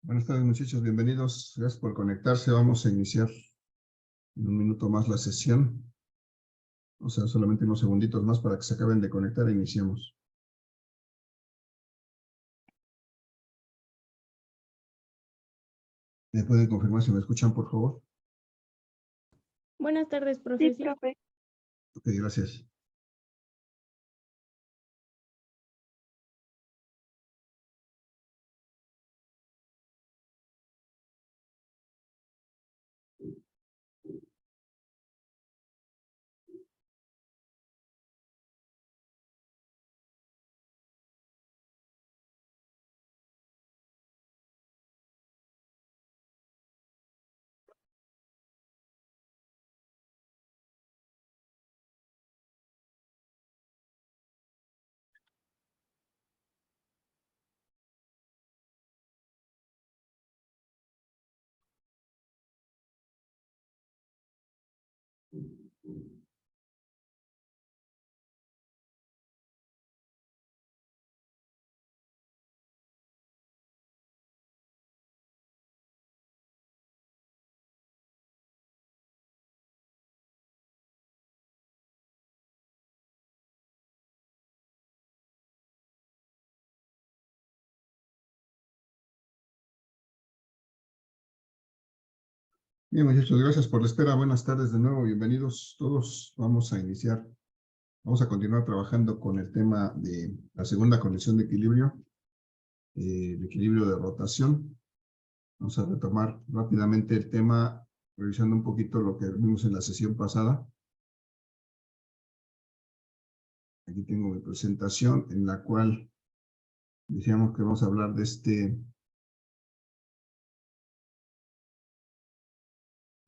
Buenas tardes, muchachos, bienvenidos. Gracias por conectarse. Vamos a iniciar en un minuto más la sesión. O sea, solamente unos segunditos más para que se acaben de conectar e iniciemos. ¿Me pueden confirmar si me escuchan, por favor? Buenas tardes, Sí, profesor. profe. Ok, gracias. Bien, muchachos, gracias por la espera. Buenas tardes de nuevo, bienvenidos todos. Vamos a iniciar. Vamos a continuar trabajando con el tema de la segunda condición de equilibrio, el equilibrio de rotación. Vamos a retomar rápidamente el tema, revisando un poquito lo que vimos en la sesión pasada. Aquí tengo mi presentación en la cual decíamos que vamos a hablar de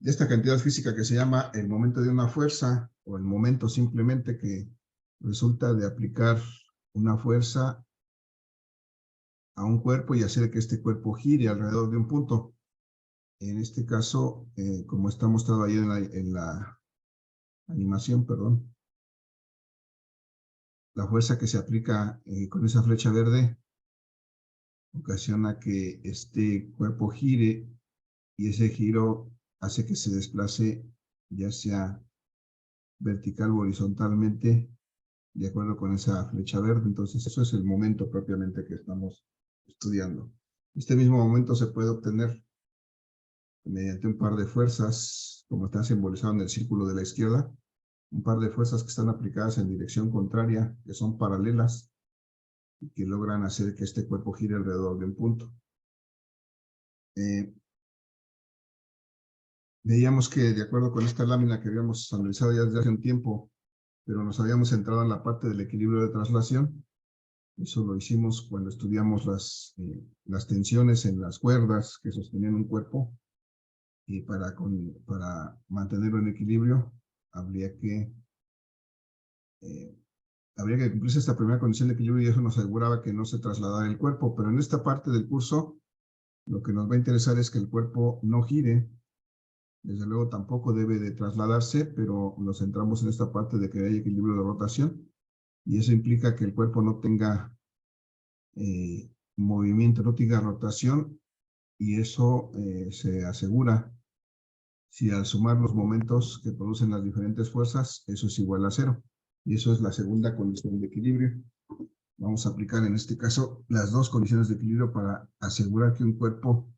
esta cantidad física que se llama el momento de una fuerza, o el momento simplemente que resulta de aplicar una fuerza a un cuerpo y hacer que este cuerpo gire alrededor de un punto. En este caso, como está mostrado ahí en la animación, perdón, la fuerza que se aplica con esa flecha verde ocasiona que este cuerpo gire, y ese giro hace que se desplace ya sea vertical o horizontalmente de acuerdo con esa flecha verde. Entonces eso es el momento propiamente que estamos estudiando. Este mismo momento se puede obtener mediante un par de fuerzas, como está simbolizado en el círculo de la izquierda, un par de fuerzas que están aplicadas en dirección contraria, que son paralelas, y que logran hacer que este cuerpo gire alrededor de un punto. Veíamos que, de acuerdo con esta lámina que habíamos analizado ya desde hace un tiempo, pero nos habíamos centrado en la parte del equilibrio de traslación. Eso lo hicimos cuando estudiamos las tensiones en las cuerdas que sostenían un cuerpo, y para mantenerlo en equilibrio habría que cumplirse esta primera condición de equilibrio, y eso nos aseguraba que no se trasladara el cuerpo. Pero en esta parte del curso lo que nos va a interesar es que el cuerpo no gire. Desde luego tampoco debe de trasladarse, pero nos centramos en esta parte de que hay equilibrio de rotación, y eso implica que el cuerpo no tenga movimiento, no tenga rotación, y eso se asegura si al sumar los momentos que producen las diferentes fuerzas, eso es igual a cero. Y eso es la segunda condición de equilibrio. Vamos a aplicar en este caso las dos condiciones de equilibrio para asegurar que un cuerpo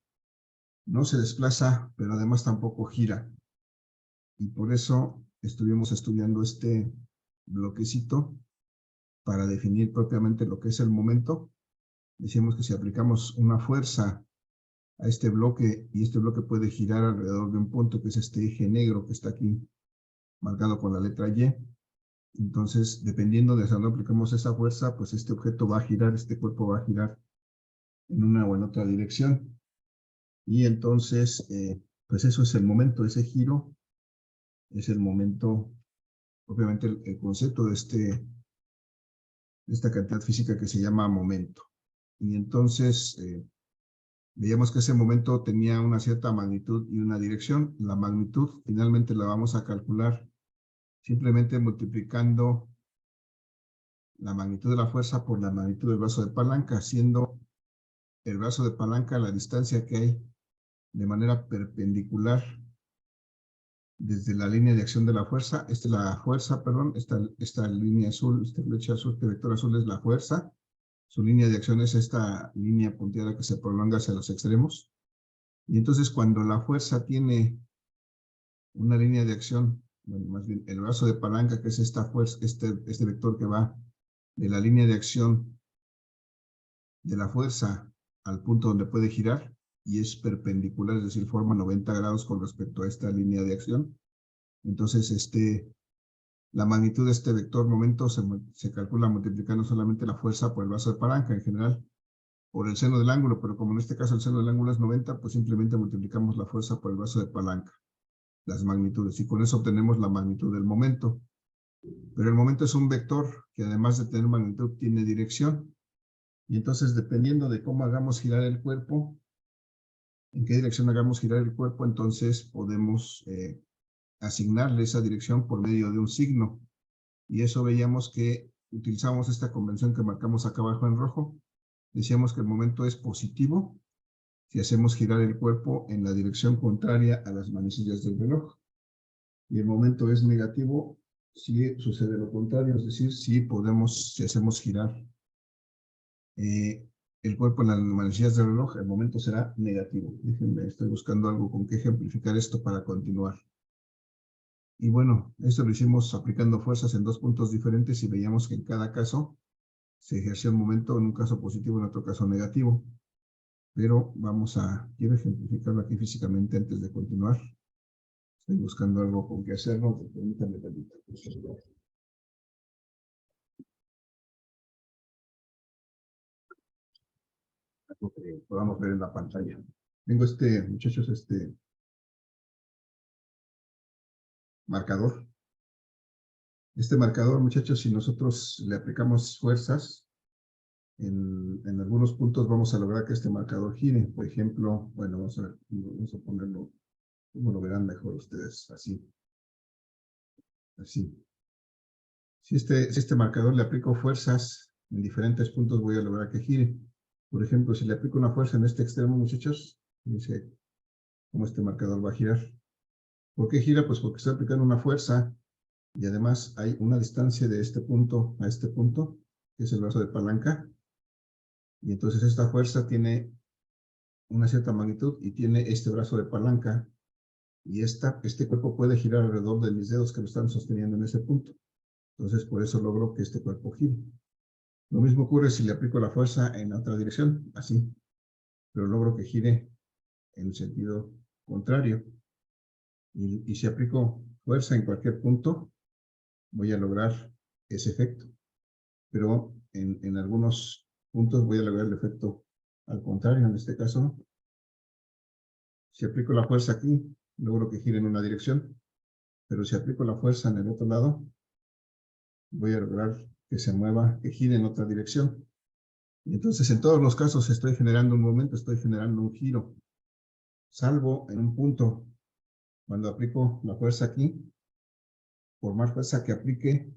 no se desplaza, pero además tampoco gira. Y por eso estuvimos estudiando este bloquecito para definir propiamente lo que es el momento. Decíamos que si aplicamos una fuerza a este bloque, y este bloque puede girar alrededor de un punto, que es este eje negro que está aquí marcado con la letra Y, entonces dependiendo de hacia dónde aplicamos esa fuerza, pues este objeto va a girar, este cuerpo va a girar en una o en otra dirección. Y entonces, pues eso es el momento, ese giro es el momento, obviamente el concepto de esta cantidad física que se llama momento. Y entonces veíamos que ese momento tenía una cierta magnitud y una dirección. La magnitud finalmente la vamos a calcular simplemente multiplicando la magnitud de la fuerza por la magnitud del brazo de palanca, siendo el brazo de palanca, la distancia que hay de manera perpendicular desde la línea de acción de la fuerza. Esta es la fuerza, perdón, esta línea azul, esta flecha azul, este vector azul es la fuerza. Su línea de acción es esta línea punteada que se prolonga hacia los extremos. Y entonces cuando la fuerza tiene una línea de acción, bueno, más bien el brazo de palanca, que es esta fuerza, este vector que va de la línea de acción de la fuerza al punto donde puede girar, y es perpendicular, es decir, forma 90 grados con respecto a esta línea de acción. Entonces, la magnitud de este vector momento se calcula multiplicando solamente la fuerza por el brazo de palanca, en general por el seno del ángulo, pero como en este caso el seno del ángulo es 90, pues simplemente multiplicamos la fuerza por el brazo de palanca, las magnitudes, y con eso obtenemos la magnitud del momento. Pero el momento es un vector que además de tener magnitud tiene dirección, y entonces dependiendo de cómo hagamos girar el cuerpo, en qué dirección hagamos girar el cuerpo, entonces podemos asignarle esa dirección por medio de un signo. Y eso veíamos que utilizamos esta convención que marcamos acá abajo en rojo. Decíamos que el momento es positivo si hacemos girar el cuerpo en la dirección contraria a las manecillas del reloj. Y el momento es negativo si sucede lo contrario, es decir, si hacemos girar el cuerpo en las manecillas del reloj, el momento será negativo. Déjenme, estoy buscando algo con que ejemplificar esto para continuar. Y bueno, esto lo hicimos aplicando fuerzas en dos puntos diferentes y veíamos que en cada caso se ejerció el momento, en un caso positivo, en otro caso negativo. Pero quiero ejemplificarlo aquí físicamente antes de continuar. Estoy buscando algo con que hacerlo, permítanme tantito. Algo que podamos ver en la pantalla. Tengo muchachos, marcador. Este marcador, muchachos, si nosotros le aplicamos fuerzas, en algunos puntos vamos a lograr que este marcador gire. Por ejemplo, bueno, vamos a ponerlo, como lo verán mejor ustedes, así. Así. Si este marcador le aplico fuerzas en diferentes puntos, voy a lograr que gire. Por ejemplo, si le aplico una fuerza en este extremo, muchachos, fíjense cómo este marcador va a girar. ¿Por qué gira? Pues porque estoy aplicando una fuerza y además hay una distancia de este punto a este punto, que es el brazo de palanca. Y entonces esta fuerza tiene una cierta magnitud y tiene este brazo de palanca. Y este cuerpo puede girar alrededor de mis dedos que lo están sosteniendo en ese punto. Entonces, por eso logro que este cuerpo gire. Lo mismo ocurre si le aplico la fuerza en la otra dirección, así. Pero logro que gire en sentido contrario. Y si aplico fuerza en cualquier punto, voy a lograr ese efecto. Pero en algunos puntos voy a lograr el efecto al contrario. En este caso, si aplico la fuerza aquí, logro que gire en una dirección. Pero si aplico la fuerza en el otro lado, voy a lograr que se mueva, que gire en otra dirección. Y entonces en todos los casos estoy generando un momento, estoy generando un giro. Salvo en un punto, cuando aplico la fuerza aquí, por más fuerza que aplique,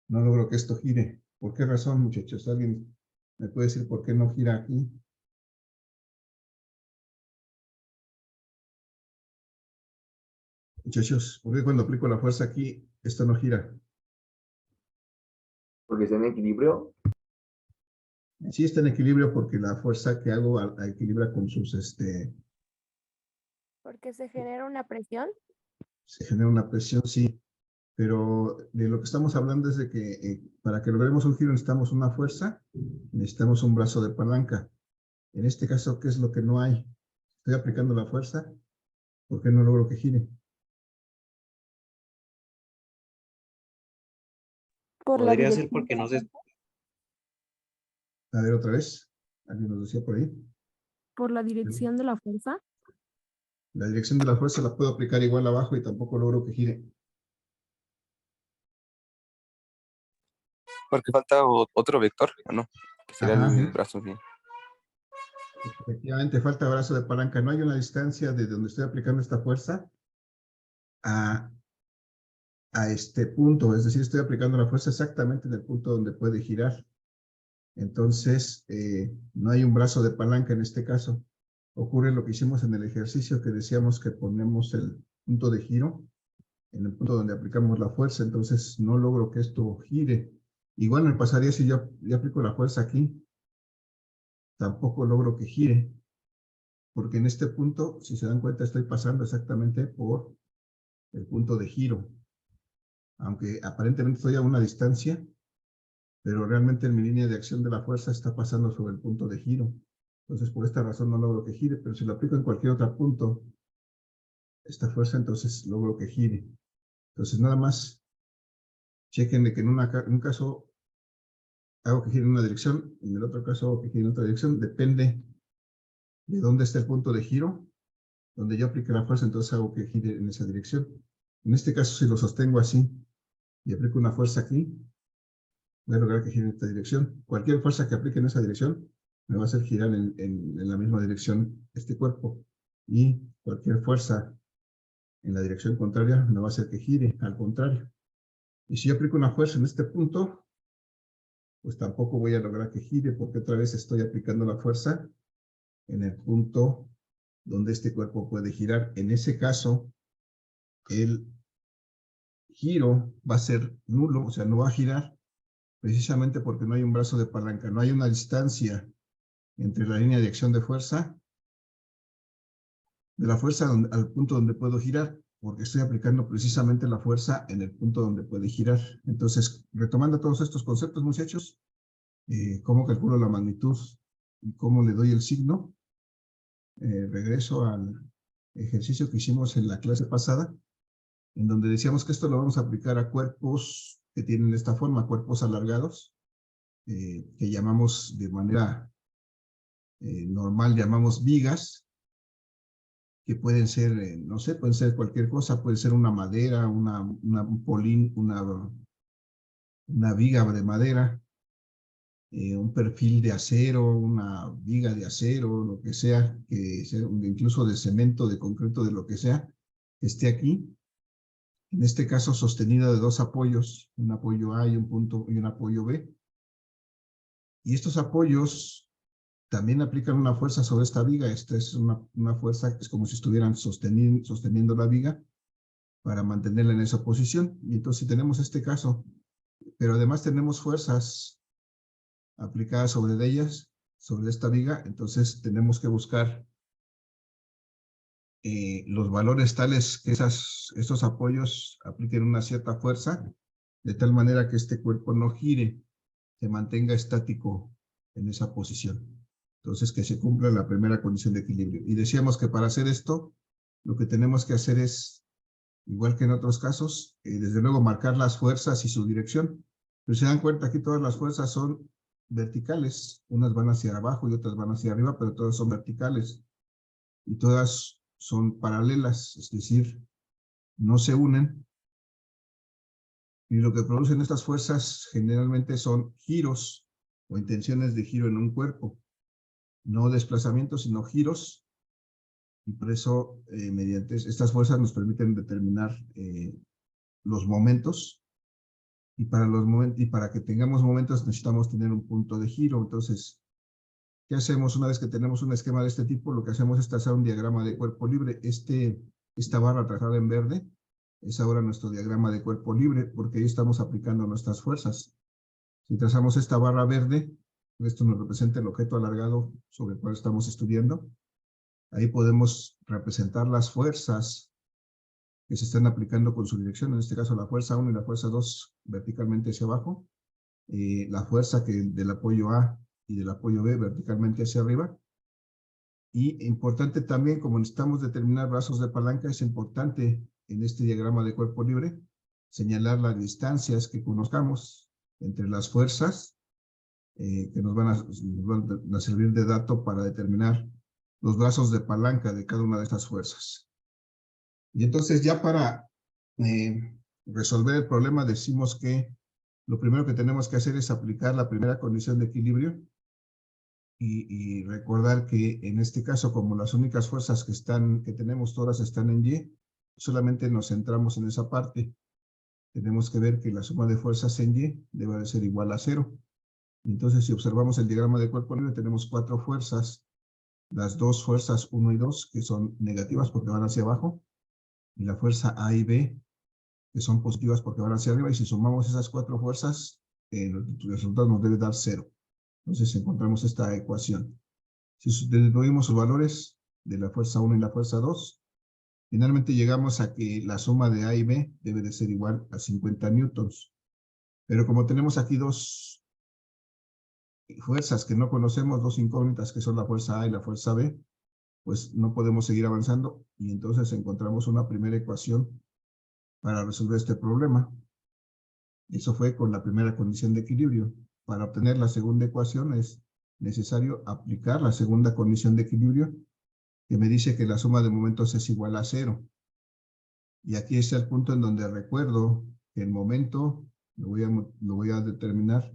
no logro que esto gire. ¿Por qué razón, muchachos? ¿Alguien me puede decir por qué no gira aquí? Muchachos, ¿por qué cuando aplico la fuerza aquí, esto no gira? Porque está en equilibrio. Sí está en equilibrio porque la fuerza que hago equilibra con sus, Porque se genera una presión. se genera una presión, sí. Pero de lo que estamos hablando es de que para que logremos un giro necesitamos una fuerza, necesitamos un brazo de palanca. En este caso, ¿qué es lo que no hay? Estoy aplicando la fuerza, ¿por qué no logro que gire? Por la Podría ser dirección porque de la no se... fuerza. A ver otra vez, alguien nos decía por ahí. Por la dirección de la fuerza. La dirección de la fuerza la puedo aplicar igual abajo y tampoco logro que gire. Porque falta otro vector, ¿no? Que sería Ajá, el brazo. Sí. efectivamente falta brazo de palanca. No hay una distancia de donde estoy aplicando esta fuerza a este punto. Es decir, estoy aplicando la fuerza exactamente en el punto donde puede girar. Entonces, no hay un brazo de palanca en este caso. Ocurre lo que hicimos en el ejercicio, que decíamos que ponemos el punto de giro en el punto donde aplicamos la fuerza, entonces no logro que esto gire. Igual me pasaría si yo aplico la fuerza aquí, tampoco logro que gire, porque en este punto, si se dan cuenta, estoy pasando exactamente por el punto de giro. Aunque aparentemente estoy a una distancia, pero realmente en mi línea de acción de la fuerza está pasando sobre el punto de giro. Entonces, por esta razón no logro que gire, pero si lo aplico en cualquier otro punto, esta fuerza, entonces logro que gire. Entonces, nada más chequen de que en un caso hago que gire en una dirección, en el otro caso hago que gire en otra dirección, depende de dónde está el punto de giro. Donde yo aplique la fuerza, entonces hago que gire en esa dirección. En este caso, si lo sostengo así y aplico una fuerza aquí, voy a lograr que gire en esta dirección. Cualquier fuerza que aplique en esa dirección me va a hacer girar en la misma dirección este cuerpo. Y cualquier fuerza en la dirección contraria me va a hacer que gire al contrario. Y si yo aplico una fuerza en este punto, pues tampoco voy a lograr que gire, porque otra vez estoy aplicando la fuerza en el punto donde este cuerpo puede girar. En ese caso, el giro va a ser nulo, o sea, no va a girar, precisamente porque no hay un brazo de palanca, no hay una distancia entre la línea de acción de fuerza, de la fuerza al punto donde puedo girar, porque estoy aplicando precisamente la fuerza en el punto donde puede girar. Entonces, retomando todos estos conceptos, muchachos, cómo calculo la magnitud y cómo le doy el signo, regreso al ejercicio que hicimos en la clase pasada, en donde decíamos que esto lo vamos a aplicar a cuerpos que tienen esta forma, cuerpos alargados, que llamamos de manera normal, llamamos vigas, que pueden ser, no sé, pueden ser cualquier cosa, puede ser una madera, un polín, una viga de madera, un perfil de acero, una viga de acero, lo que sea, incluso de cemento, de concreto, de lo que sea, que esté aquí. En este caso sostenida de dos apoyos, un apoyo A y un apoyo B. Y estos apoyos también aplican una fuerza sobre esta viga. Esta es una fuerza que es como si estuvieran sosteniendo la viga para mantenerla en esa posición. Y entonces si tenemos este caso, pero además tenemos fuerzas aplicadas sobre ellas, sobre esta viga, entonces tenemos que buscar los valores tales que estos apoyos apliquen una cierta fuerza, de tal manera que este cuerpo no gire, se mantenga estático en esa posición. Entonces, que se cumpla la primera condición de equilibrio. Y decíamos que para hacer esto, lo que tenemos que hacer es, igual que en otros casos, desde luego marcar las fuerzas y su dirección. Pero si se dan cuenta, aquí todas las fuerzas son verticales. Unas van hacia abajo y otras van hacia arriba, pero todas son verticales. Y todas son paralelas, es decir, no se unen. Y lo que producen estas fuerzas generalmente son giros o intenciones de giro en un cuerpo. No desplazamientos, sino giros. Y por eso, mediante estas fuerzas nos permiten determinar los momentos. Y para que tengamos momentos necesitamos tener un punto de giro. Entonces, ¿qué hacemos una vez que tenemos un esquema de este tipo? Lo que hacemos es trazar un diagrama de cuerpo libre. Esta barra trazada en verde es ahora nuestro diagrama de cuerpo libre, porque ahí estamos aplicando nuestras fuerzas. Si trazamos esta barra verde, esto nos representa el objeto alargado sobre el cual estamos estudiando. Ahí podemos representar las fuerzas que se están aplicando con su dirección, en este caso la fuerza 1 y la fuerza 2 verticalmente hacia abajo, la fuerza del apoyo A y del apoyo B verticalmente hacia arriba. Y importante también, como necesitamos determinar brazos de palanca, es importante en este diagrama de cuerpo libre señalar las distancias que conozcamos entre las fuerzas que nos van a servir de dato para determinar los brazos de palanca de cada una de estas fuerzas. Y entonces ya para resolver el problema decimos que lo primero que tenemos que hacer es aplicar la primera condición de equilibrio y recordar que en este caso, como las únicas fuerzas que tenemos todas están en Y, solamente nos centramos en esa parte. Tenemos que ver que la suma de fuerzas en Y debe de ser igual a 0. Entonces, si observamos el diagrama de cuerpo libre, tenemos 4 fuerzas. Las 2 fuerzas 1 y 2, que son negativas porque van hacia abajo, y la fuerza A y B, que son positivas porque van hacia arriba, y si sumamos esas 4 fuerzas, el resultado nos debe dar 0. Entonces encontramos esta ecuación. Si sustituimos sus valores de la fuerza 1 y la fuerza 2, finalmente llegamos a que la suma de A y B debe de ser igual a 50 newtons. Pero como tenemos aquí 2 fuerzas que no conocemos, 2 incógnitas que son la fuerza A y la fuerza B, pues no podemos seguir avanzando y entonces encontramos una primera ecuación para resolver este problema. Eso fue con la primera condición de equilibrio. Para obtener la segunda ecuación es necesario aplicar la segunda condición de equilibrio, que me dice que la suma de momentos es igual a 0. Y aquí está el punto en donde recuerdo que el momento lo voy a determinar,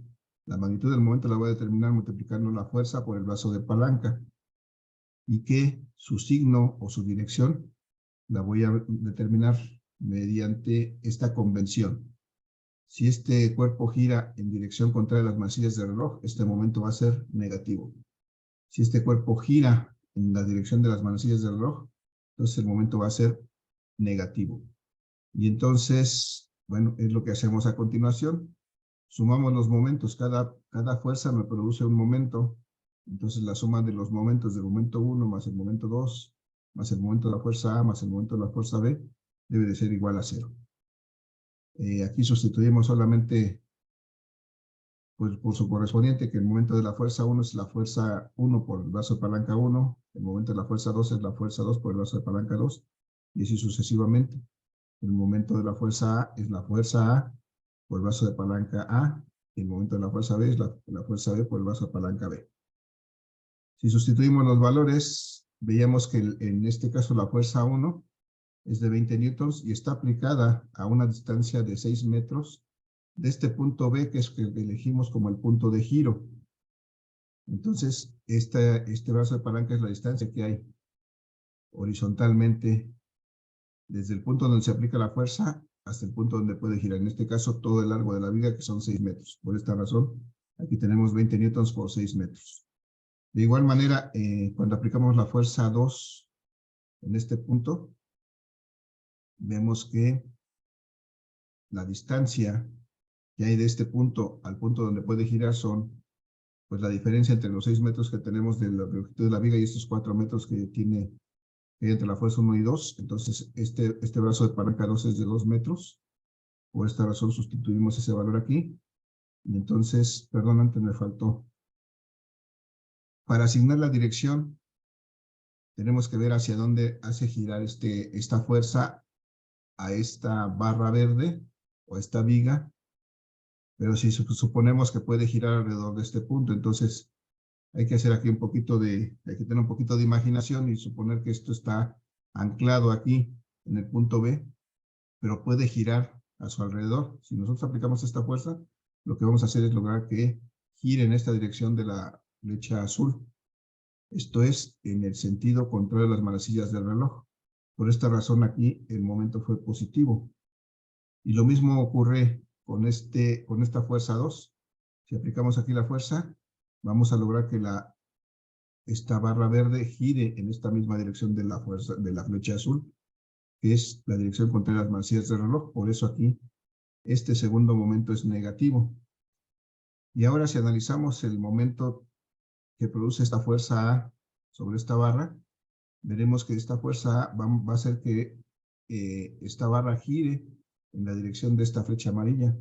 la magnitud del momento la voy a determinar multiplicando la fuerza por el brazo de palanca, y que su signo o su dirección la voy a determinar mediante esta convención. Si este cuerpo gira en dirección contraria a las manecillas del reloj, este momento va a ser negativo. Si este cuerpo gira en la dirección de las manecillas del reloj, entonces el momento va a ser negativo. Y entonces, bueno, es lo que hacemos a continuación. Sumamos los momentos. Cada fuerza me produce un momento. Entonces la suma de los momentos del momento 1 más el momento 2, más el momento de la fuerza A, más el momento de la fuerza B, debe de ser igual a 0. Aquí sustituimos solamente pues, por su correspondiente, que el momento de la fuerza 1 es la fuerza 1 por el brazo de palanca 1, el momento de la fuerza 2 es la fuerza 2 por el brazo de palanca 2, y así sucesivamente. El momento de la fuerza A es la fuerza A por el brazo de palanca A, y el momento de la fuerza B es la fuerza B por el brazo de palanca B. Si sustituimos los valores, veíamos que en este caso la fuerza 1 es de 20 newtons y está aplicada a una distancia de 6 metros de este punto B, que es que elegimos como el punto de giro. Entonces, este brazo de palanca es la distancia que hay horizontalmente desde el punto donde se aplica la fuerza hasta el punto donde puede girar. En este caso, todo el largo de la viga, que son 6 metros. Por esta razón, aquí tenemos 20 newtons por 6 metros. De igual manera, cuando aplicamos la fuerza 2 en este punto, vemos que la distancia que hay de este punto al punto donde puede girar son, pues, la diferencia entre los 6 metros que tenemos de la longitud de la viga y estos 4 metros que tiene entre la fuerza 1 y 2. Entonces, este brazo de palanca 2 es de 2 metros. Por esta razón sustituimos ese valor aquí. Y entonces, perdón, antes me faltó. Para asignar la dirección, tenemos que ver hacia dónde hace girar esta fuerza a esta barra verde o a esta viga. Pero si suponemos que puede girar alrededor de este punto, entonces hay que hacer aquí hay que tener un poquito de imaginación y suponer que esto está anclado aquí en el punto B, pero puede girar a su alrededor. Si nosotros aplicamos esta fuerza, lo que vamos a hacer es lograr que gire en esta dirección de la flecha azul. Esto es en el sentido contrario a las manecillas del reloj. Por esta razón aquí el momento fue positivo. Y lo mismo ocurre con esta fuerza 2. Si aplicamos aquí la fuerza, vamos a lograr que esta barra verde gire en esta misma dirección de la flecha azul, que es la dirección contraria a las manecillas del reloj. Por eso aquí este segundo momento es negativo. Y ahora si analizamos el momento que produce esta fuerza A sobre esta barra, veremos que esta fuerza A va a hacer que esta barra gire en la dirección de esta flecha amarilla.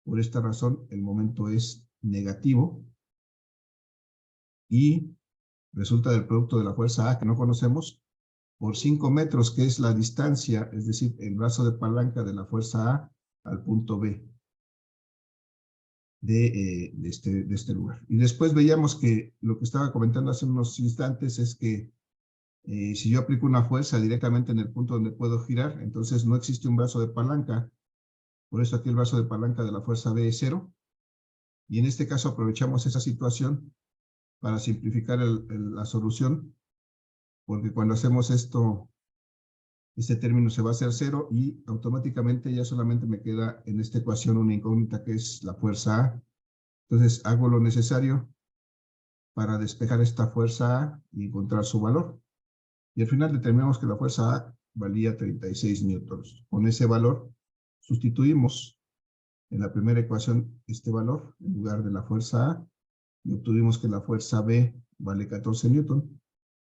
Por esta razón el momento es negativo y resulta del producto de la fuerza A, que no conocemos, por 5 metros, que es la distancia, es decir, el brazo de palanca de la fuerza A al punto B de este lugar. Y después veíamos que lo que estaba comentando hace unos instantes es que si yo aplico una fuerza directamente en el punto donde puedo girar, entonces no existe un brazo de palanca. Por eso aquí el brazo de palanca de la fuerza B es 0. Y en este caso aprovechamos esa situación para simplificar la solución, porque cuando hacemos esto, este término se va a hacer 0 y automáticamente ya solamente me queda en esta ecuación una incógnita que es la fuerza A. Entonces hago lo necesario para despejar esta fuerza A y encontrar su valor. Y al final determinamos que la fuerza A valía 36 newtons. Con ese valor sustituimos en la primera ecuación este valor en lugar de la fuerza A y obtuvimos que la fuerza B vale 14 newtons.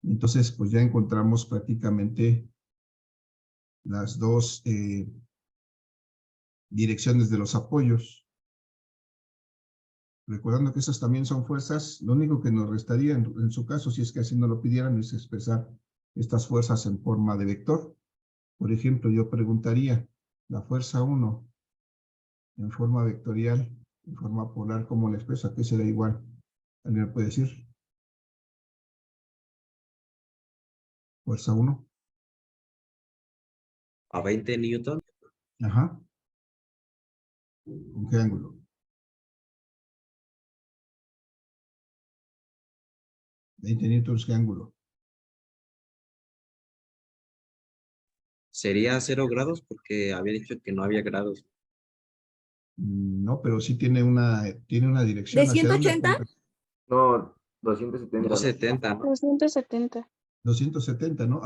Entonces, pues ya encontramos prácticamente las dos direcciones de los apoyos. Recordando que esas también son fuerzas, lo único que nos restaría en su caso, si es que así no lo pidieran, es expresar estas fuerzas en forma de vector. Por ejemplo, yo preguntaría, la fuerza 1 en forma vectorial, en forma polar, ¿cómo la expreso? ¿A qué será igual? ¿Alguien me puede decir? Fuerza 1. A 20 newton. Ajá. ¿Con qué ángulo? 20 newtons, ¿qué ángulo? Sería 0 grados porque había dicho que no había grados. No, pero sí tiene una dirección. ¿De ¿Hacia dónde 180? apunta? No, 270. 270, ¿no? 270. 270, ¿no?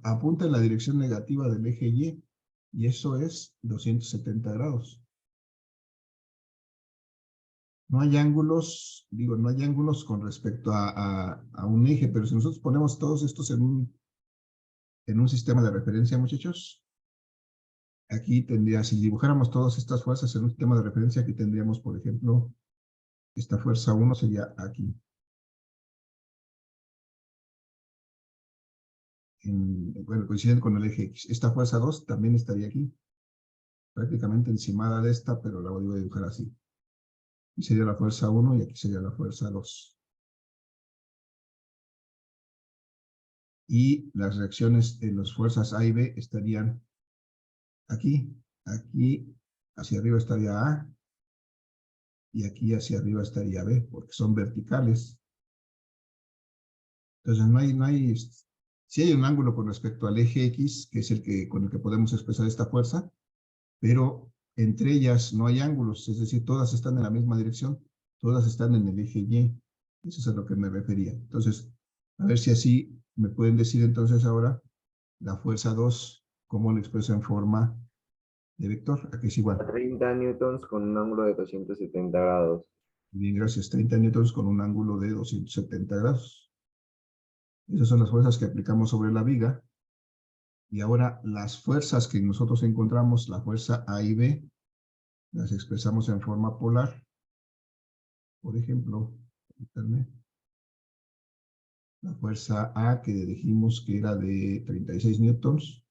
Apunta en la dirección negativa del eje Y, y eso es 270 grados. No hay ángulos, digo, no hay ángulos con respecto a un eje, pero si nosotros ponemos todos estos en un sistema de referencia, muchachos, aquí tendría, si dibujáramos todas estas fuerzas en un sistema de referencia, aquí tendríamos, por ejemplo, esta fuerza 1 sería aquí. Bueno, coinciden con el eje X. Esta fuerza 2 también estaría aquí, prácticamente encimada de esta, pero la voy a dibujar así. Aquí sería la fuerza 1 y aquí sería la fuerza 2. Y las reacciones en las fuerzas A y B estarían aquí, aquí hacia arriba estaría A, y aquí hacia arriba estaría B, porque son verticales. Entonces no hay, sí hay un ángulo con respecto al eje X, que es con el que podemos expresar esta fuerza, pero entre ellas no hay ángulos, es decir, todas están en la misma dirección, todas están en el eje Y. Eso es a lo que me refería. Entonces, a ver si así me pueden decir entonces ahora la fuerza 2, cómo lo expreso en forma de vector. Aquí es igual. 30 newtons con un ángulo de 270 grados. Bien, gracias. 30 newtons con un ángulo de 270 grados. Esas son las fuerzas que aplicamos sobre la viga. Y ahora las fuerzas que nosotros encontramos, la fuerza A y B, las expresamos en forma polar. Por ejemplo, la fuerza A que dijimos que era de 36 newtons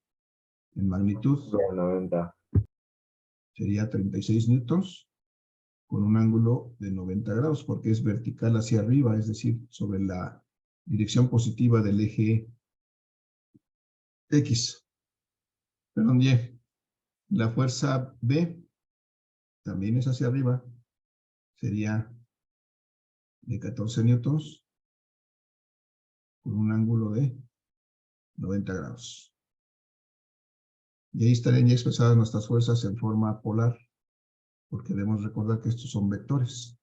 en magnitud, De 90. sería 36 newtons con un ángulo de 90 grados, porque es vertical hacia arriba, es decir, sobre la dirección positiva del eje X. Perdón, Y. La fuerza B también es hacia arriba, sería de 14 newtons con un ángulo de 90 grados. Y ahí estarían ya expresadas nuestras fuerzas en forma polar, porque debemos recordar que estos son vectores.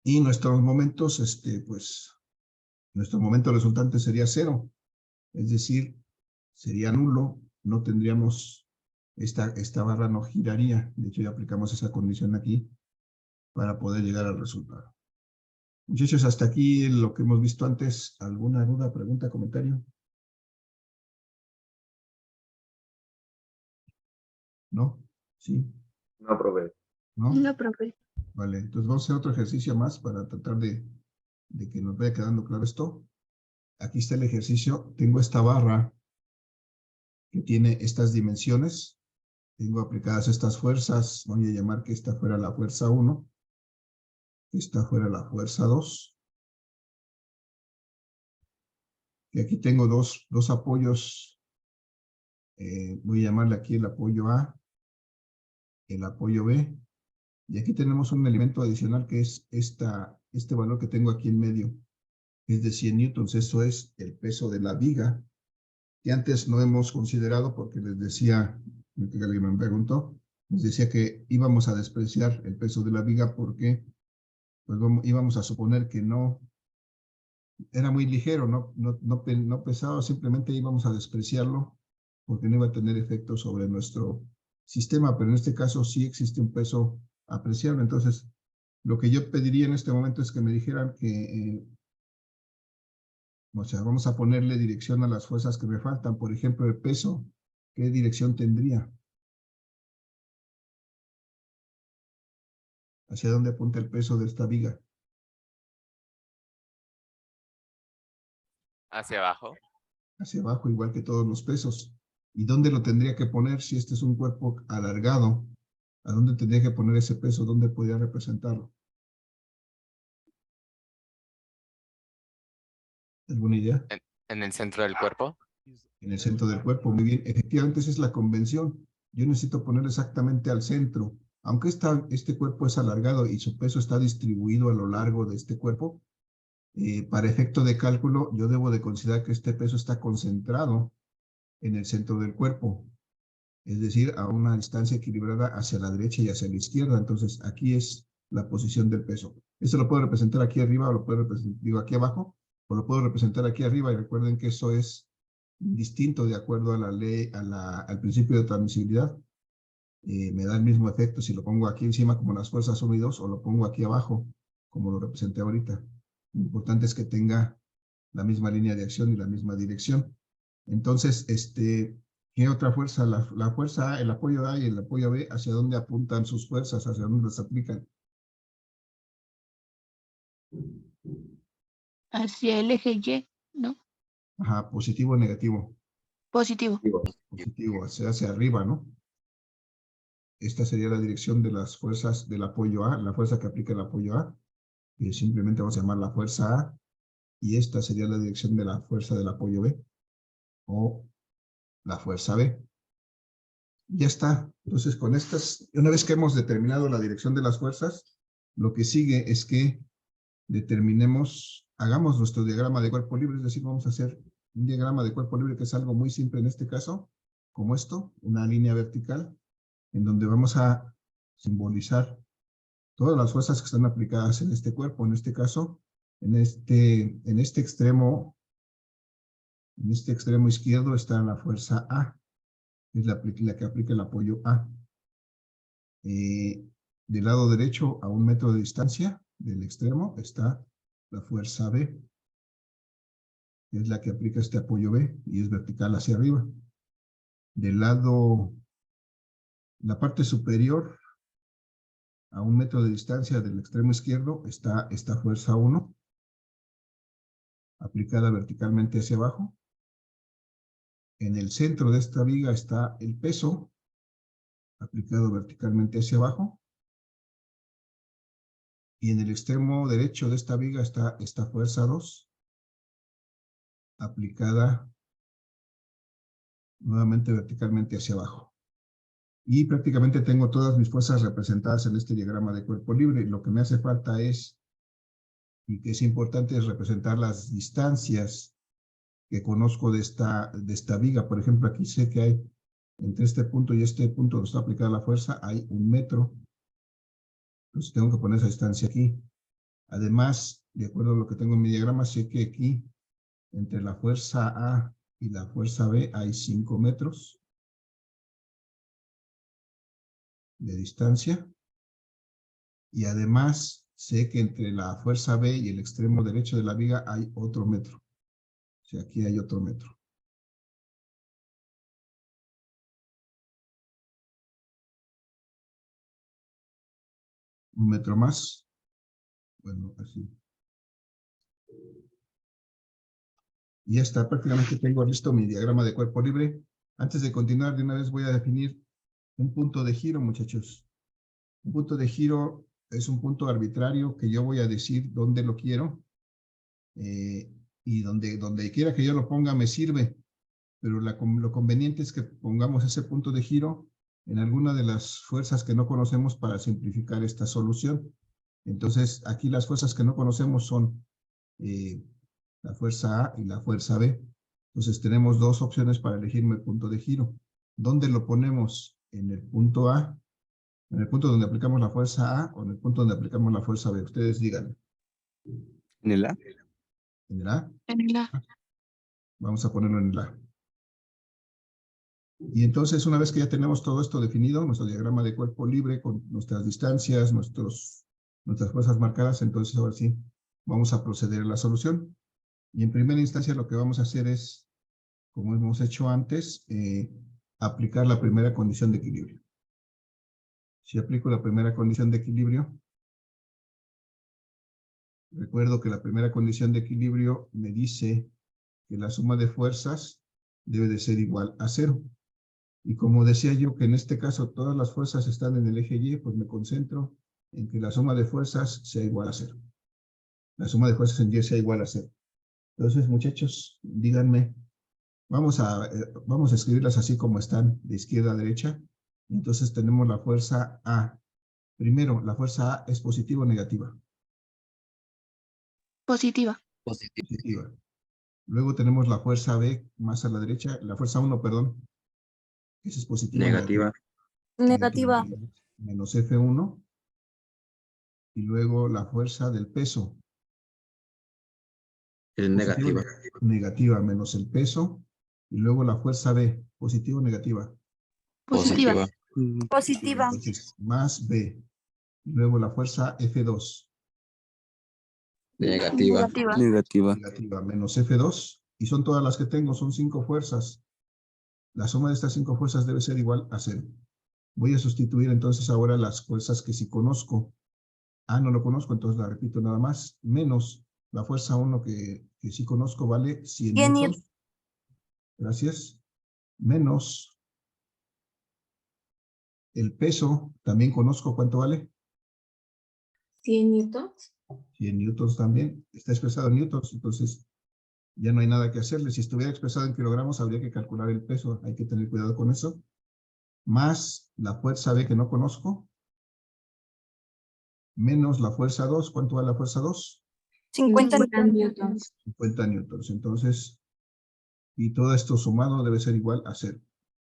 Y nuestros momentos, pues, nuestro momento resultante sería 0, es decir, sería nulo, no tendríamos, esta barra no giraría, de hecho ya aplicamos esa condición aquí para poder llegar al resultado. Muchachos, hasta aquí lo que hemos visto antes. ¿Alguna duda, pregunta, comentario? ¿No? ¿Sí? No, profe. ¿No? No, profe. Vale, entonces vamos a hacer otro ejercicio más para tratar de que nos vaya quedando claro esto. Aquí está el ejercicio. Tengo esta barra que tiene estas dimensiones. Tengo aplicadas estas fuerzas. Voy a llamar que esta fuera la fuerza 1. Que esta fuera la fuerza 2. Y aquí tengo dos apoyos. Voy a llamarle aquí el apoyo A, el apoyo B. Y aquí tenemos un elemento adicional que es este valor que tengo aquí en medio. Es de 100 newtons. Eso es el peso de la viga, que antes no hemos considerado porque les decía, que alguien me preguntó, Les decía que íbamos a despreciar el peso de la viga porque pues, íbamos a suponer que no era muy ligero, no pesado, simplemente íbamos a despreciarlo porque no iba a tener efecto sobre nuestro sistema, pero en este caso sí existe un peso apreciable. Entonces, lo que yo pediría en este momento es que me dijeran que, o sea, vamos a ponerle dirección a las fuerzas que me faltan. Por ejemplo, el peso, ¿qué dirección tendría? ¿Hacia dónde apunta el peso de esta viga? Hacia abajo. Hacia abajo, igual que todos los pesos. ¿Y dónde lo tendría que poner si este es un cuerpo alargado? ¿A dónde tendría que poner ese peso? ¿Dónde podría representarlo? ¿Alguna idea? En el centro del cuerpo. En el centro del cuerpo, muy bien. Efectivamente, esa es la convención. Yo necesito ponerlo exactamente al centro. Aunque este cuerpo es alargado y su peso está distribuido a lo largo de este cuerpo, para efecto de cálculo, yo debo de considerar que este peso está concentrado en el centro del cuerpo, es decir, a una distancia equilibrada hacia la derecha y hacia la izquierda. Entonces, aquí es la posición del peso. Esto lo puedo representar aquí arriba o lo puedo representar, digo, aquí abajo, o lo puedo representar aquí arriba, y recuerden que eso es distinto de acuerdo a la ley, al principio de transmisibilidad. Me da el mismo efecto si lo pongo aquí encima como las fuerzas 1 y 2 o lo pongo aquí abajo como lo representé ahorita. Lo importante es que tenga la misma línea de acción y la misma dirección. Entonces, ¿qué otra fuerza? La fuerza A, el apoyo A y el apoyo B, ¿hacia dónde apuntan sus fuerzas? ¿Hacia dónde las aplican? Hacia el eje Y, ¿no? Ajá, positivo o negativo. Positivo. Positivo, hacia arriba, ¿no? Esta sería la dirección de las fuerzas del apoyo A, la fuerza que aplica el apoyo A, que simplemente vamos a llamar la fuerza A, y esta sería la dirección de la fuerza del apoyo B, o la fuerza B. Ya está. Entonces, con estas, una vez que hemos determinado la dirección de las fuerzas, lo que sigue es que determinemos, hagamos nuestro diagrama de cuerpo libre, es decir, vamos a hacer un diagrama de cuerpo libre que es algo muy simple en este caso, como esto, una línea vertical, en donde vamos a simbolizar todas las fuerzas que están aplicadas en este cuerpo. En este caso, en este extremo izquierdo está la fuerza A, que es la que aplica el apoyo A. Del lado derecho, a 1 metro de distancia del extremo, está la fuerza B, que es la que aplica este apoyo B y es vertical hacia arriba. Del lado, la parte superior, a 1 metro de distancia del extremo izquierdo, está esta fuerza 1, aplicada verticalmente hacia abajo. En el centro de esta viga está el peso, aplicado verticalmente hacia abajo. Y en el extremo derecho de esta viga está esta fuerza 2, aplicada nuevamente verticalmente hacia abajo. Y prácticamente tengo todas mis fuerzas representadas en este diagrama de cuerpo libre. Lo que me hace falta es, y que es importante, es representar las distancias que conozco de esta viga. Por ejemplo, aquí sé que hay, entre este punto y este punto donde está aplicada la fuerza, hay 1 metro. Entonces tengo que poner esa distancia aquí. Además, de acuerdo a lo que tengo en mi diagrama, sé que aquí, entre la fuerza A y la fuerza B, hay 5 metros de distancia. Y además, sé que entre la fuerza B y el extremo derecho de la viga hay otro metro. O sea, aquí hay otro metro. Un metro más. Bueno, así. Y ya está, prácticamente tengo listo mi diagrama de cuerpo libre. Antes de continuar, de una vez voy a definir un punto de giro, muchachos. Un punto de giro es un punto arbitrario que yo voy a decir dónde lo quiero. Y donde quiera que yo lo ponga me sirve. Pero lo conveniente es que pongamos ese punto de giro en alguna de las fuerzas que no conocemos para simplificar esta solución. Entonces, aquí las fuerzas que no conocemos son la fuerza A y la fuerza B. Entonces, tenemos dos opciones para elegir el punto de giro. ¿Dónde lo ponemos? En el punto A, ¿En el punto donde aplicamos la fuerza A o en el punto donde aplicamos la fuerza B? Ustedes digan. ¿En el A? ¿En el A? En el A. Vamos a ponerlo en el A. Y entonces, una vez que ya tenemos todo esto definido, nuestro diagrama de cuerpo libre con nuestras distancias, nuestras fuerzas marcadas, entonces ahora sí vamos a proceder a la solución. Y en primera instancia lo que vamos a hacer es, como hemos hecho antes, aplicar la primera condición de equilibrio. Si aplico la primera condición de equilibrio, recuerdo que la primera condición de equilibrio me dice que la suma de fuerzas debe de ser igual a 0. Y como decía yo que en este caso todas las fuerzas están en el eje Y, pues me concentro en que la suma de fuerzas sea igual a 0. La suma de fuerzas en Y sea igual a 0. Entonces, muchachos, díganme, vamos a escribirlas así como están, de izquierda a derecha. Entonces tenemos la fuerza A. Primero, ¿la fuerza A es positiva o negativa? Positiva. Positivo. Positiva. Luego tenemos la fuerza B más a la derecha, la fuerza 1, perdón. Esa es positiva o Negativa. Negativa. Menos F1. Y luego la fuerza del peso. Es negativa. Negativa menos el peso. Y luego la fuerza B, positiva o negativa. Positiva. Positiva. Entonces, más B. Y luego la fuerza F2. Negativa. Negativa. Negativa. Negativa menos F2. Y son todas las que tengo, son 5 fuerzas. La suma de estas 5 fuerzas debe ser igual a 0. Voy a sustituir entonces ahora las fuerzas que sí conozco. A no lo conozco, entonces la repito nada más. Menos la fuerza 1 que sí conozco vale 100 100 newtons. Gracias. Menos el peso, también conozco cuánto vale. 100 newtons. 100 newtons también. Está expresado en newtons, entonces ya no hay nada que hacerle. Si estuviera expresado en kilogramos, habría que calcular el peso. Hay que tener cuidado con eso. Más la fuerza B que no conozco. Menos la fuerza 2. ¿Cuánto vale la fuerza 2? 50 newtons. 50 newtons. Entonces, y todo esto sumado debe ser igual a 0.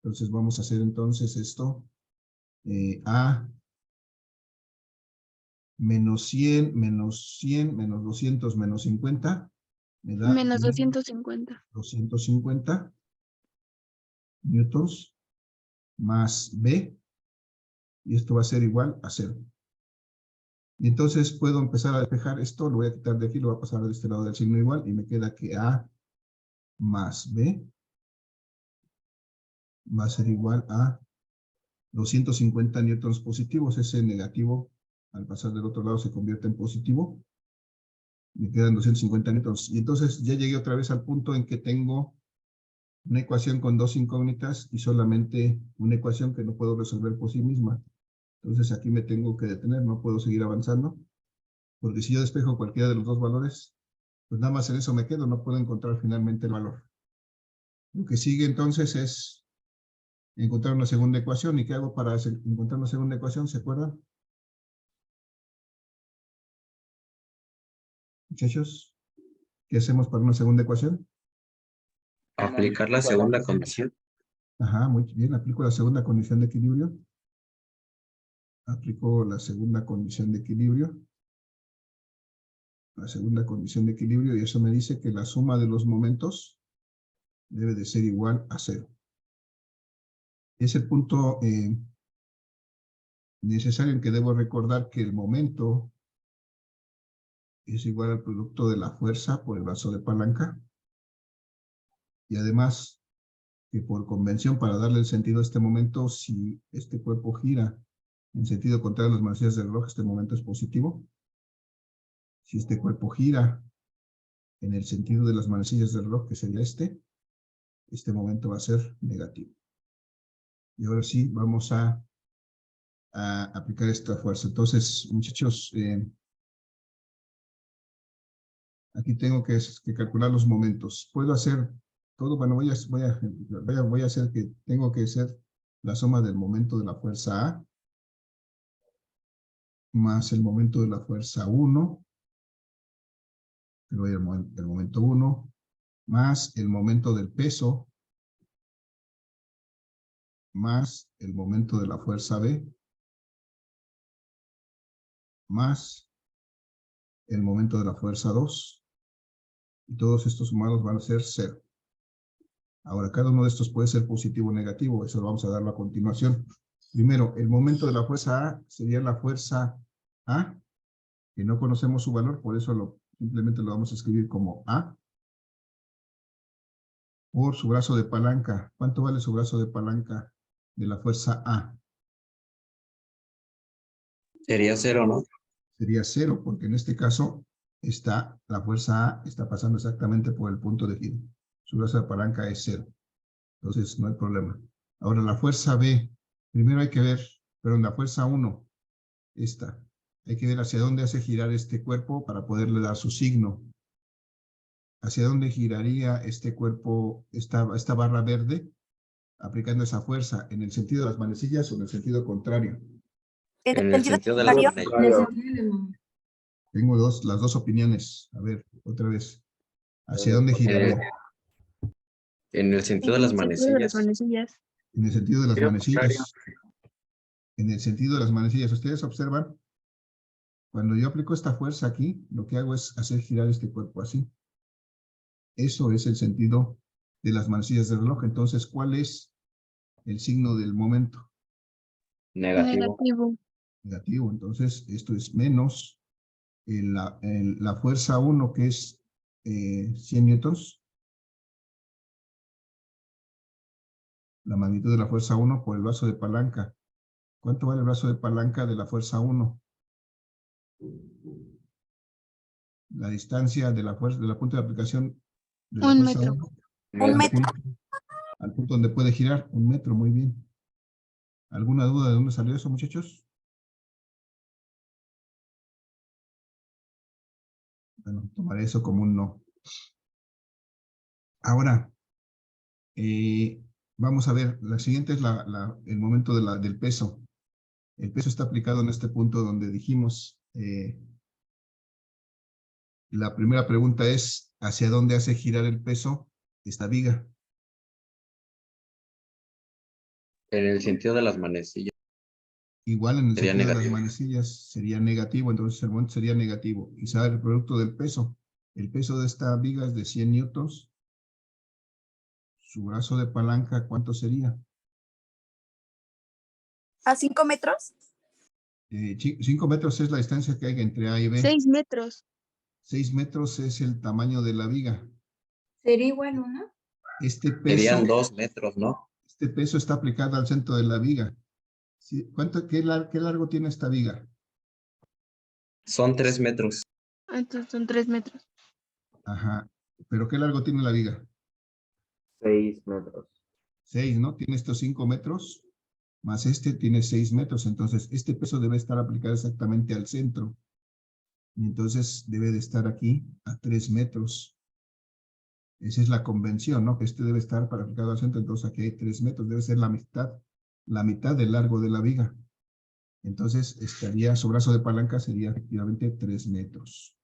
Entonces vamos a hacer entonces esto. A menos 100, menos 100, menos 200, menos 50. Me da Menos 250. 250 newtons más B. Y esto va a ser igual a 0. Y entonces puedo empezar a despejar esto. Lo voy a quitar de aquí, lo voy a pasar de este lado del signo igual. Y me queda que A más B va a ser igual a 250 newtons positivos. Ese negativo, al pasar del otro lado, se convierte en positivo. Me quedan 250 newtons. Y entonces ya llegué otra vez al punto en que tengo una ecuación con 2 incógnitas y solamente una ecuación que no puedo resolver por sí misma. Entonces aquí me tengo que detener, no puedo seguir avanzando. Porque si yo despejo cualquiera de los dos valores, pues nada más en eso me quedo, no puedo encontrar finalmente el valor. Lo que sigue entonces es encontrar una segunda ecuación. ¿Y qué hago para encontrar una segunda ecuación? ¿Se acuerdan? Muchachos, ¿qué hacemos para una segunda ecuación? Aplicar la segunda condición. Ajá, muy bien. Aplico la segunda condición de equilibrio. Aplico la segunda condición de equilibrio. La segunda condición de equilibrio, y eso me dice que la suma de los momentos debe de ser igual a 0. Es el punto necesario en que debo recordar que el momento es igual al producto de la fuerza por el brazo de palanca. Y además, que por convención, para darle el sentido a este momento, si este cuerpo gira en sentido contrario a las manecillas del reloj, este momento es positivo. Si este cuerpo gira en el sentido de las manecillas del reloj, que sería este momento va a ser negativo. Y ahora sí, vamos a aplicar esta fuerza. Entonces, muchachos, aquí tengo que calcular los momentos. Puedo hacer todo, bueno, voy a hacer que tengo que hacer la suma del momento de la fuerza A más el momento de la fuerza 1, el momento 1, más el momento del peso, más el momento de la fuerza B, más el momento de la fuerza 2. Y todos estos sumados van a ser 0. Ahora, cada uno de estos puede ser positivo o negativo. Eso lo vamos a darlo a continuación. Primero, el momento de la fuerza A sería la fuerza A, que no conocemos su valor, por eso simplemente lo vamos a escribir como A, por su brazo de palanca. ¿Cuánto vale su brazo de palanca de la fuerza A? Sería 0, ¿no? Sería 0, porque en este caso la fuerza A está pasando exactamente por el punto de giro. Su brazo de palanca es 0. Entonces no hay problema. Ahora la fuerza B, primero hay que ver, perdón, la fuerza 1, esta. Hay que ver hacia dónde hace girar este cuerpo para poderle dar su signo. ¿Hacia dónde giraría este cuerpo, esta barra verde, aplicando esa fuerza? ¿En el sentido de las manecillas o en el sentido contrario? En el sentido de las contrario. manecillas. En el sentido de la mano. Tengo las dos opiniones. A ver, otra vez. ¿Hacia dónde giraría? En el sentido de las manecillas. En el sentido de las Sí, al manecillas. En el sentido de las manecillas. Ustedes observan, cuando yo aplico esta fuerza aquí, lo que hago es hacer girar este cuerpo así. Eso es el sentido de las manecillas del reloj. Entonces, ¿cuál es el signo del momento? Negativo. Negativo. Entonces, esto es menos la fuerza 1, que es 100 newtons. La magnitud de la fuerza 1 por el brazo de palanca. ¿Cuánto vale el brazo de palanca de la fuerza 1? La distancia de la punta de aplicación de la 1 fuerza metro. 1 Un metro. al punto donde puede girar. 1 metro, muy bien. ¿Alguna duda de dónde salió eso, muchachos? Bueno, tomaré eso como un no. Ahora, vamos a ver, la siguiente es el momento del peso. El peso está aplicado en este punto donde dijimos, la primera pregunta es, ¿hacia dónde hace girar el peso esta viga? En el sentido de las manecillas. Igual en el Sería sentido de las negativo. manecillas sería negativo, entonces el momento sería negativo. Y sabe el producto del peso. El peso de esta viga es de 100 newtons. Su brazo de palanca, ¿cuánto sería? ¿A 5 metros? 5 metros es la distancia que hay entre A y B. 6 metros. 6 metros es el tamaño de la viga. ¿Sería igual uno? Este Serían peso, 2 metros, ¿no? este peso está aplicado al centro de la viga. Sí, qué largo tiene esta viga? Son 3 metros. Entonces son 3 metros. Ajá. ¿Pero qué largo tiene la viga? 6 metros. 6, ¿no? Tiene estos 5 metros, más este tiene 6 metros. Entonces, este peso debe estar aplicado exactamente al centro. Y entonces debe de estar aquí a 3 metros. Esa es la convención, ¿no? Que este debe estar para aplicado al centro. Entonces, aquí hay 3 metros. Debe ser la mitad del largo de la viga. Entonces, su brazo de palanca sería efectivamente 3 metros.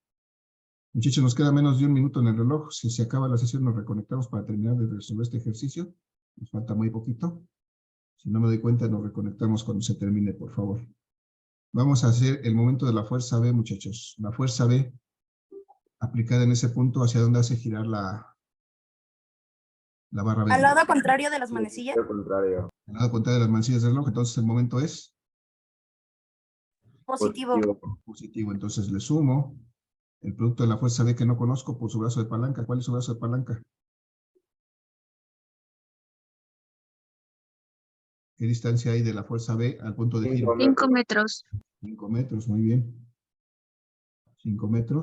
Muchachos, nos queda menos de 1 minuto en el reloj. Si se acaba la sesión, nos reconectamos para terminar de resolver este ejercicio. Nos falta muy poquito. Si no me doy cuenta, nos reconectamos cuando se termine, por favor. Vamos a hacer el momento de la fuerza B, muchachos. La fuerza B, aplicada en ese punto, ¿hacia dónde hace girar la barra B? Al lado contrario de las manecillas. Al contrario. Al lado contrario de las manecillas del reloj. Entonces, el momento es Positivo. positivo. Entonces, le sumo el producto de la fuerza B que no conozco por su brazo de palanca. ¿Cuál es su brazo de palanca? ¿Qué distancia hay de la fuerza B al punto de giro? 5 metros. 5 metros, muy bien. 5 metros.